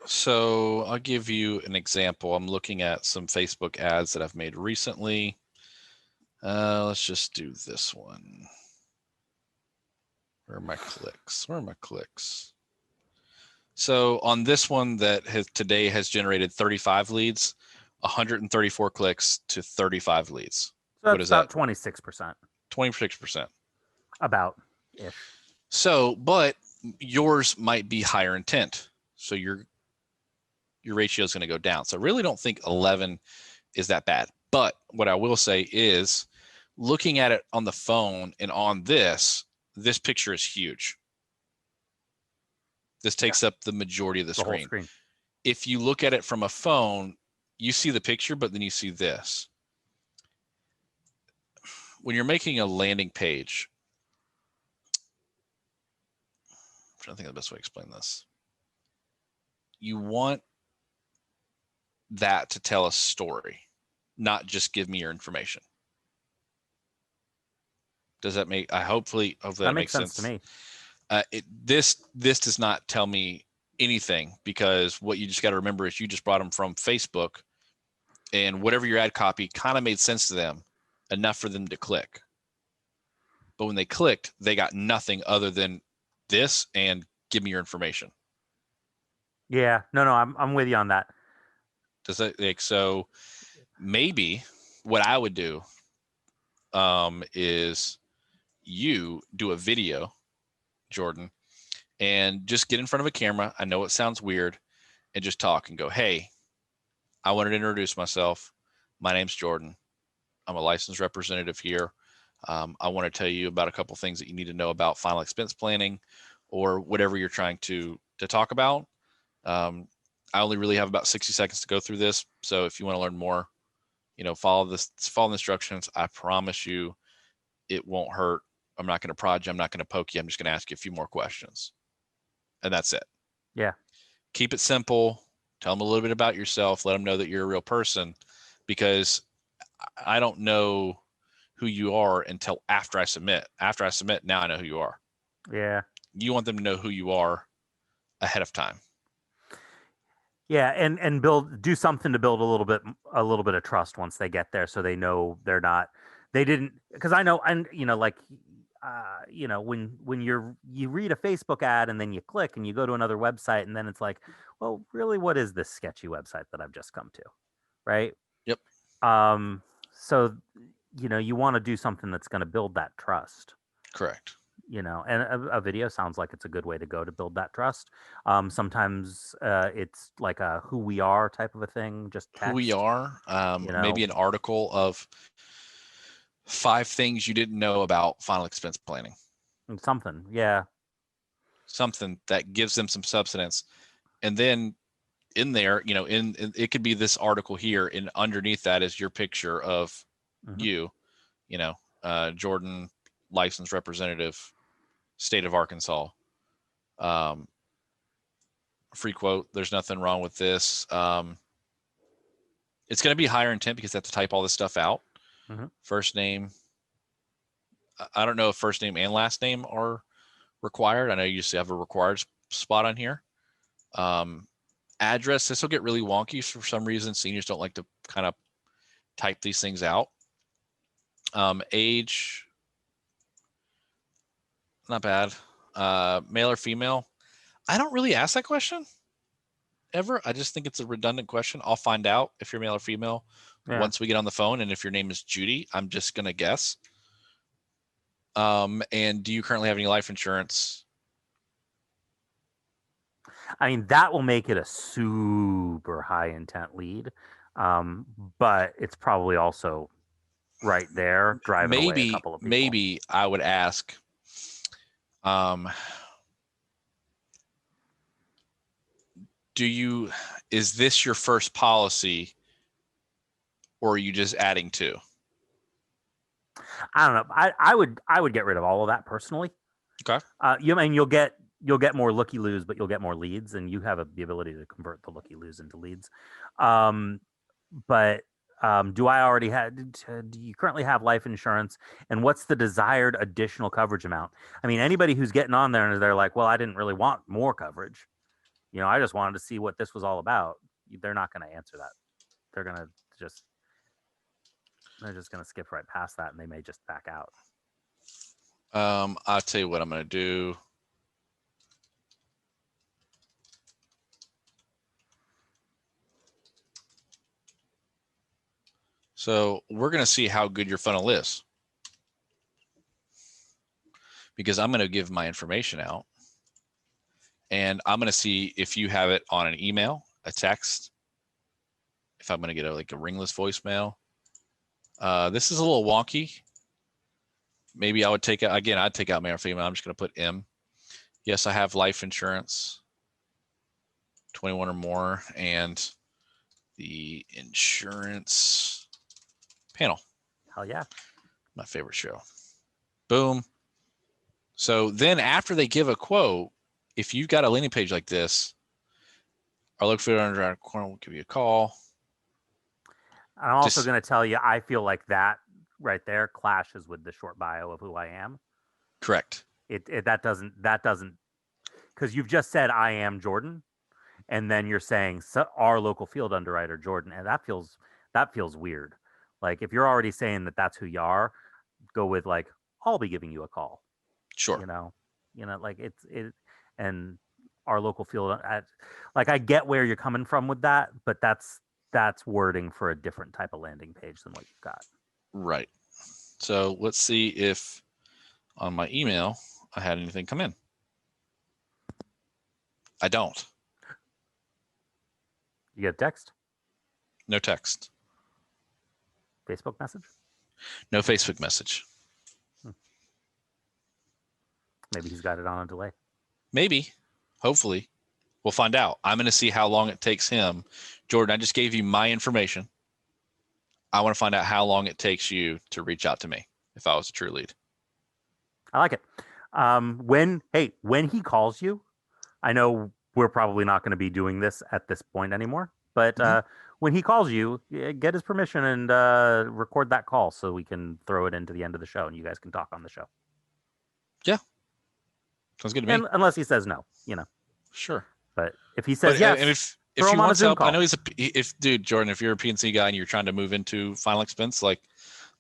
So I'll give you an example. I'm looking at some Facebook ads that I've made recently. Let's just do this one. Where are my clicks? So on this one that today has generated 35 leads, 134 clicks to 35 leads. So that's about 26%. 26%. About ish. So, but yours might be higher intent. So your ratio is going to go down. So I really don't think 11 is that bad. But what I will say is, looking at it on the phone and on this picture is huge. This takes up the majority of the screen. Whole screen. If you look at it from a phone, you see the picture, but then you see this. When you're making a landing page, I'm trying to think of the best way to explain this. You want that to tell a story, not just give me your information. Does that make? Hopefully that makes sense to me. This does not tell me anything, because what you just got to remember is you just brought them from Facebook, and whatever your ad copy kind of made sense to them, enough for them to click. But when they clicked, they got nothing other than this and give me your information. Yeah, no, I'm with you on that. Does that so? Maybe what I would do is you do a video, Jordan, and just get in front of a camera. I know it sounds weird, and just talk and go, hey, I wanted to introduce myself. My name's Jordan. I'm a licensed representative here. I want to tell you about a couple things that you need to know about final expense planning, or whatever you're trying to talk about. I only really have about 60 seconds to go through this. So if you want to learn more, follow the instructions. I promise you it won't hurt. I'm not going to prod you. I'm not going to poke you. I'm just going to ask you a few more questions. And that's it. Yeah. Keep it simple. Tell them a little bit about yourself. Let them know that you're a real person, because I don't know who you are until after I submit. After I submit, now I know who you are. Yeah. You want them to know who you are ahead of time. Yeah, and do something to build a little bit of trust once they get there, so they know because I know, and when you read a Facebook ad and then you click and you go to another website, and then it's like, well, really, what is this sketchy website that I've just come to, right? Yep. So you want to do something that's going to build that trust. Correct. And a video sounds like it's a good way to go to build that trust. Sometimes it's like a who we are type of a thing, just text. Who we are, maybe an article of 5 things you didn't know about final expense planning. Something, yeah. Something that gives them some substance. And then in there, it could be this article here, and underneath that is your picture of you, Jordan, licensed representative, state of Arkansas. Free quote, there's nothing wrong with this. It's going to be higher intent because they have to type all this stuff out. First name. I don't know if first name and last name are required. I know you used to have a required spot on here. Address, this will get really wonky for some reason. Seniors don't like to kind of type these things out. Age, not bad. Male or female? I don't really ask that question ever. I just think it's a redundant question. I'll find out if you're male or female once we get on the phone. And if your name is Judy, I'm just going to guess. And do you currently have any life insurance? I mean, that will make it a super high intent lead. But it's probably also right there driving away a couple of people. Maybe I would ask, is this your first policy, or are you just adding to? I don't know. I would get rid of all of that personally. Okay. You'll get more looky-loos, but you'll get more leads, and you have the ability to convert the looky-loos into leads. But do you currently have life insurance, and what's the desired additional coverage amount? I mean, anybody who's getting on there and they're like, well, I didn't really want more coverage. I just wanted to see what this was all about. They're not going to answer that. They're just going to skip right past that, and they may just back out. I'll tell you what I'm going to do. So we're going to see how good your funnel is, because I'm going to give my information out, and I'm going to see if you have it on an email, a text, if I'm going to get a ringless voicemail. This is a little wonky. Maybe I would take out, again, I'd take out male or female. I'm just going to put M. Yes, I have life insurance, 21 or more, and the insurance panel. Hell yeah. My favorite show. Boom. So then after they give a quote, if you've got a landing page like this, our local field underwriter corner will give you a call. I'm also going to tell you, I feel like that right there clashes with the short bio of who I am. Correct. That doesn't, because you've just said I am Jordan, and then you're saying our local field underwriter Jordan, and that feels weird. Like, if you're already saying that that's who you are, go with I'll be giving you a call. Sure. And our local field, I get where you're coming from with that, but that's wording for a different type of landing page than what you've got. Right. So let's see if on my email I had anything come in. I don't. You get a text? No text. Facebook message? No Facebook message. Maybe he's got it on a delay. Maybe. Hopefully. We'll find out. I'm going to see how long it takes him. Jordan, I just gave you my information. I want to find out how long it takes you to reach out to me if I was a true lead. I like it. When he calls you, I know we're probably not going to be doing this at this point anymore, but when he calls you, get his permission and record that call so we can throw it into the end of the show and you guys can talk on the show. Yeah. Sounds good to me. Unless he says no, Sure. But if he says yes, and if he wants help, I know dude, Jordan, if you're a PNC guy and you're trying to move into final expense, let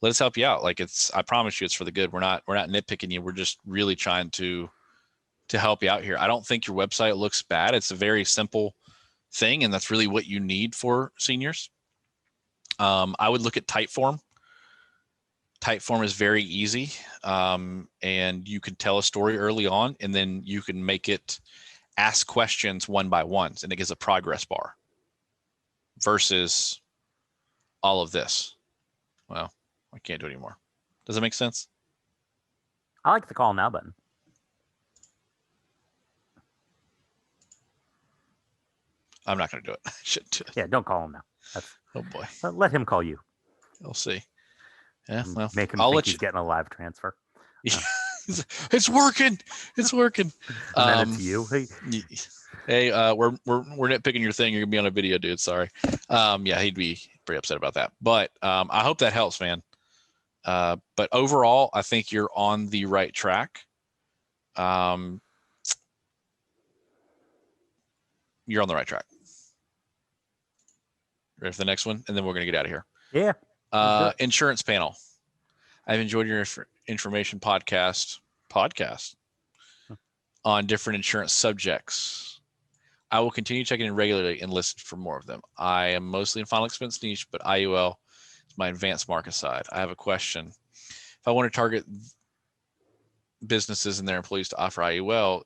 us help you out. I promise you it's for the good. We're not nitpicking you. We're just really trying to help you out here. I don't think your website looks bad. It's a very simple thing, and that's really what you need for seniors. I would look at Typeform. Typeform is very easy, and you can tell a story early on, and then you can make it ask questions one by one, and it gives a progress bar versus all of this. Well, I can't do it anymore. Does that make sense? I like the call now button. I'm not going to do it. I shouldn't do it. Yeah, don't call him now. Oh boy. Let him call you. We'll see. Yeah, well, make him think he's getting a live transfer. It's working. It's working. And then it's you. Hey, we're nitpicking your thing. You're gonna be on a video, dude. Sorry. Yeah, he'd be pretty upset about that. But I hope that helps, man. But overall, I think you're on the right track. You're on the right track. Ready for the next one, and then we're gonna get out of here. Yeah. Insurance panel. I've enjoyed your information podcast on different insurance subjects. I will continue checking in regularly and listen for more of them. I am mostly in final expense niche, but IUL is my advanced market side. I have a question. If I want to target businesses and their employees to offer IUL,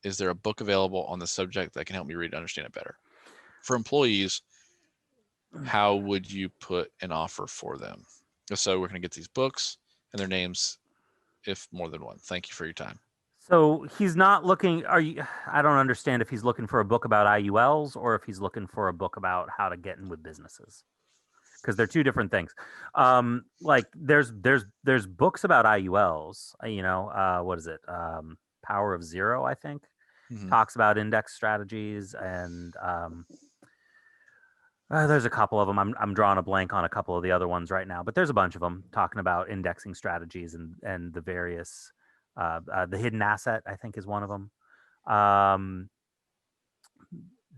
is there a book available on the subject that can help me read and understand it better? For employees, how would you put an offer for them? So we're going to get these books and their names, if more than one. Thank you for your time. So he's not looking. I don't understand if he's looking for a book about IULs or if he's looking for a book about how to get in with businesses, because they're two different things. Like there's books about IULs. What is it? Power of Zero, I think, talks about index strategies, and there's a couple of them. I'm drawing a blank on a couple of the other ones right now, but there's a bunch of them talking about indexing strategies and the various. The hidden asset, I think, is one of them.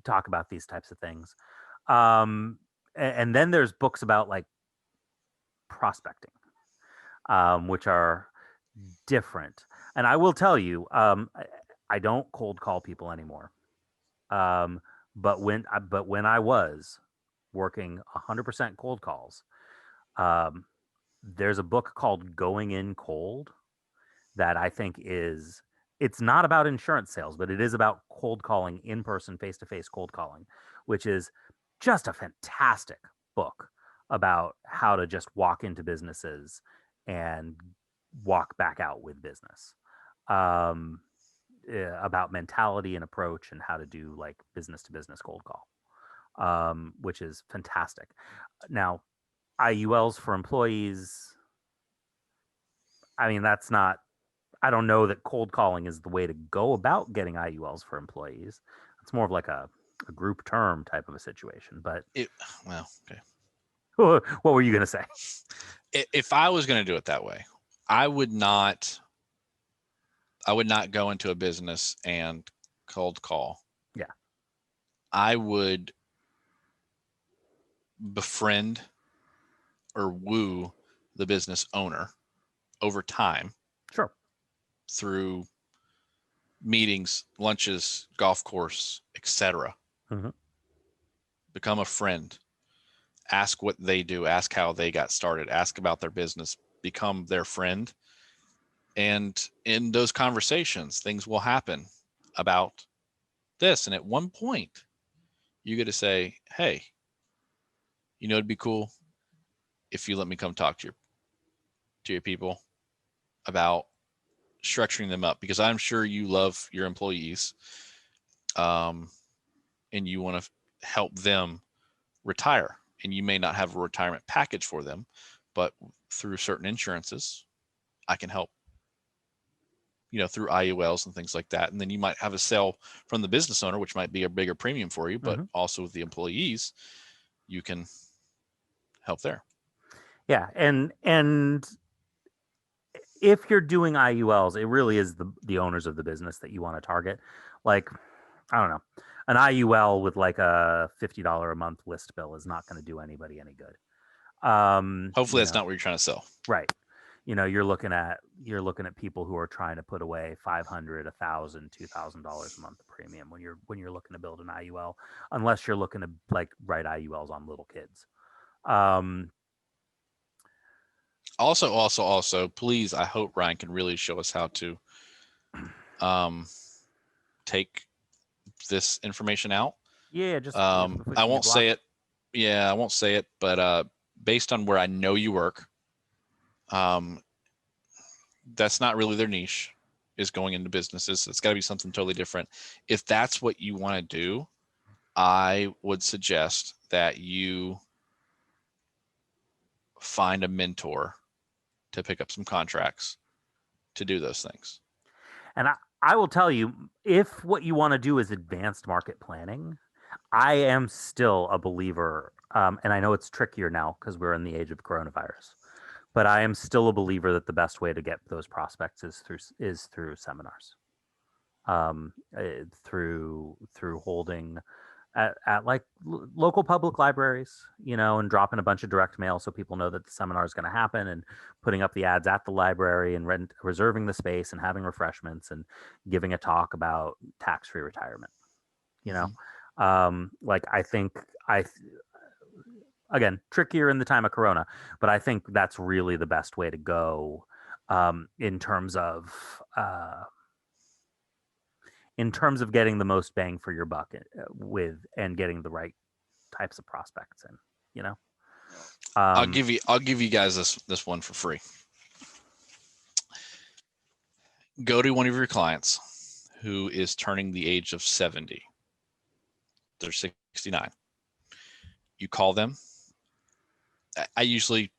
Talk about these types of things. And then there's books about like prospecting, which are different. And I will tell you, I don't cold call people anymore. But when I was working 100% cold calls, there's a book called Going In Cold that I think it's not about insurance sales, but it is about cold calling, in-person, face-to-face cold calling, which is just a fantastic book about how to just walk into businesses and walk back out with business, about mentality and approach and how to do like business-to-business cold call, which is fantastic. Now, IULs for employees, I mean, that's not, I don't know that cold calling is the way to go about getting IULs for employees. It's more of like a group term type of a situation. But okay. What were you going to say? If I was going to do it that way, I would not go into a business and cold call. Yeah. I would befriend or woo the business owner over time. Sure. Through meetings, lunches, golf course, etc. Become a friend. Ask what they do. Ask how they got started. Ask about their business. Become their friend. And in those conversations, things will happen about this. And at one point, you get to say, hey, it'd be cool if you let me come talk to your people about structuring them up, because I'm sure you love your employees, and you want to help them retire, and you may not have a retirement package for them, but through certain insurances, I can help, through IULs and things like that. And then you might have a sale from the business owner, which might be a bigger premium for you, but also with the employees, you can help there. Yeah. And if you're doing IULs, it really is the owners of the business that you want to target. Like, I don't know, an IUL with like a $50 a month list bill is not going to do anybody any good. Hopefully that's not what you're trying to sell. Right. You're looking at people who are trying to put away $500, $1,000, $2,000 a month of premium when you're looking to build an IUL, unless you're looking to like write IULs on little kids. Also, please, I hope Ryan can really show us how to take this information out. Yeah, just I won't say it. Yeah, I won't say it, but based on where I know you work, that's not really their niche, is going into businesses. It's got to be something totally different. If that's what you want to do, I would suggest that you find a mentor to pick up some contracts to do those things. And I will tell you, if what you want to do is advanced market planning, I am still a believer, and I know it's trickier now because we're in the age of coronavirus, but I am still a believer that the best way to get those prospects is through seminars, through holding at like local public libraries, and dropping a bunch of direct mail so people know that the seminar is going to happen, and putting up the ads at the library and reserving the space and having refreshments and giving a talk about tax-free retirement. Like I think again, trickier in the time of Corona, but I think that's really the best way to go in terms of getting the most bang for your buck and getting the right types of prospects in. I'll give you guys this one for free. Go to one of your clients who is turning the age of 70. They're 69. You call them. I usually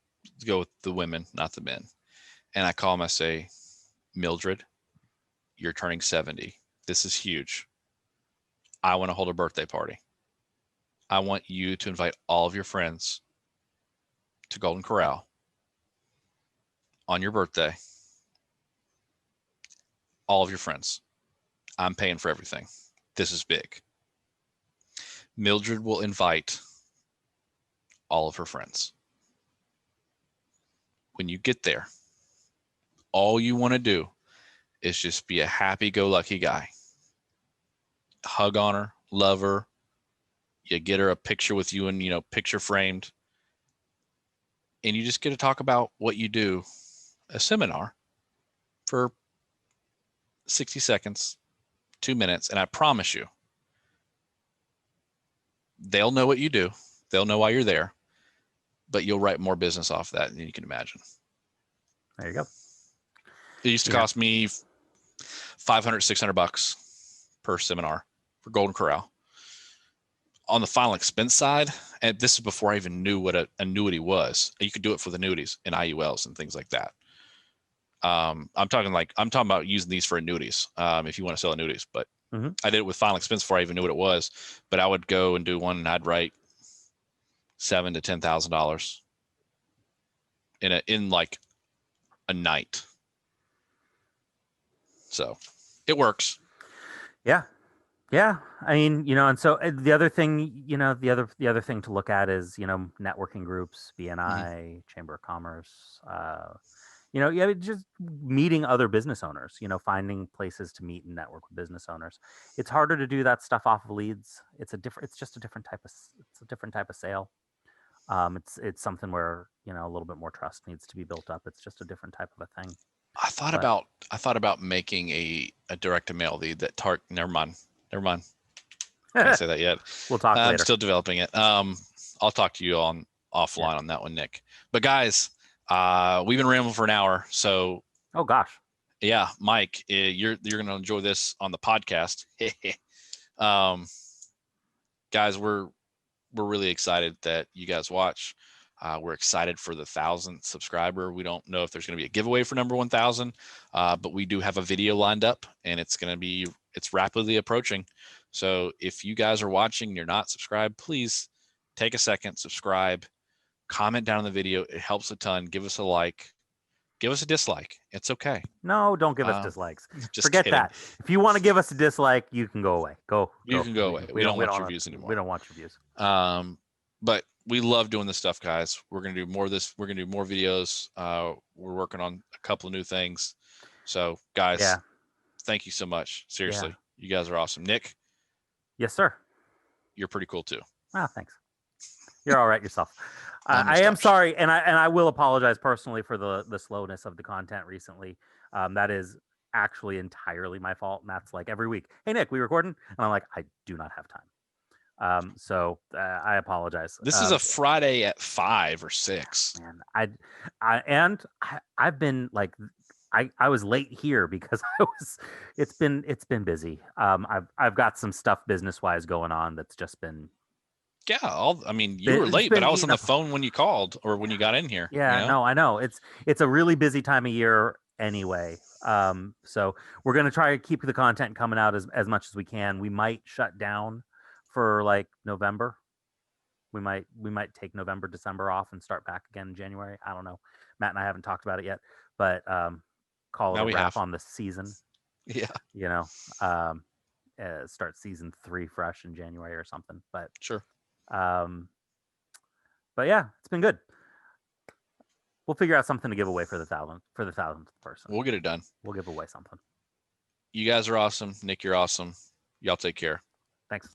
go with the women, not the men. And I call them, I say, Mildred, you're turning 70. This is huge. I want to hold a birthday party. I want you to invite all of your friends to Golden Corral on your birthday. All of your friends. I'm paying for everything. This is big. Mildred will invite all of her friends. When you get there, all you want to do is just be a happy-go-lucky guy. Hug on her, love her. You get her a picture with you and, picture framed. And you just get to talk about what you do, a seminar for 60 seconds, 2 minutes. And I promise you, they'll know what you do. They'll know why you're there, but you'll write more business off that than you can imagine. There you go. It used to cost me $500, $600 per seminar for Golden Corral. On the final expense side, and this is before I even knew what an annuity was. You could do it for the annuities and IULs and things like that. I'm talking about using these for annuities. If you want to sell annuities, but I did it with final expense before I even knew what it was. But I would go and do one, and I'd write $7,000 to $10,000 in like a night. So it works. Yeah. I mean, and so the other thing, the other thing to look at is, networking groups, BNI, Chamber of Commerce, just meeting other business owners, finding places to meet and network with business owners. It's harder to do that stuff off of leads. It's just a different type of sale. It's something where, a little bit more trust needs to be built up. It's just a different type of a thing. I thought about making a direct mail lead that never mind. Can't say that yet. We'll talk later. I'm still developing it. I'll talk to you offline on that one, Nick. But guys, we've been rambling for an hour. So oh gosh. Yeah, Mike, you're gonna enjoy this on the podcast. Guys, we're really excited that you guys watch. We're excited for the 1,000th subscriber. We don't know if there's going to be a giveaway for number 1,000, but we do have a video lined up, and it's rapidly approaching. So if you guys are watching and you're not subscribed, please take a second, subscribe, comment down on the video. It helps a ton. Give us a like. Give us a dislike. It's okay. No, don't give us dislikes. Forget that. If you want to give us a dislike, you can go away. You can go away. We don't want your views anymore. We don't want your views. But we love doing this stuff, guys. We're going to do more of this. We're going to do more videos. We're working on a couple of new things. So, guys, thank you so much. Seriously, you guys are awesome. Nick? Yes, sir. You're pretty cool, too. Thanks. You're all right yourself. I am sorry, and I will apologize personally for the slowness of the content recently. That is actually entirely my fault, and that's like every week. Hey, Nick, we recording? And I'm like, I do not have time. So I apologize. This is a Friday at 5 or 6. Man, I've been like, I was late here because it's been busy. I've got some stuff business wise going on that's just been. Yeah, you were late, but I was on the phone when you called or when you got in here. Yeah, no, I know. It's a really busy time of year anyway. So we're gonna try to keep the content coming out as much as we can. We might shut down for like November. We might take November, December off and start back again in January. I don't know. Matt and I haven't talked about it yet, but call it a wrap on the season. Yeah. start season 3 fresh in January or something. But sure. But yeah, it's been good. We'll figure out something to give away for the 1,000th person. We'll get it done. We'll give away something. You guys are awesome. Nick, you're awesome. Y'all take care.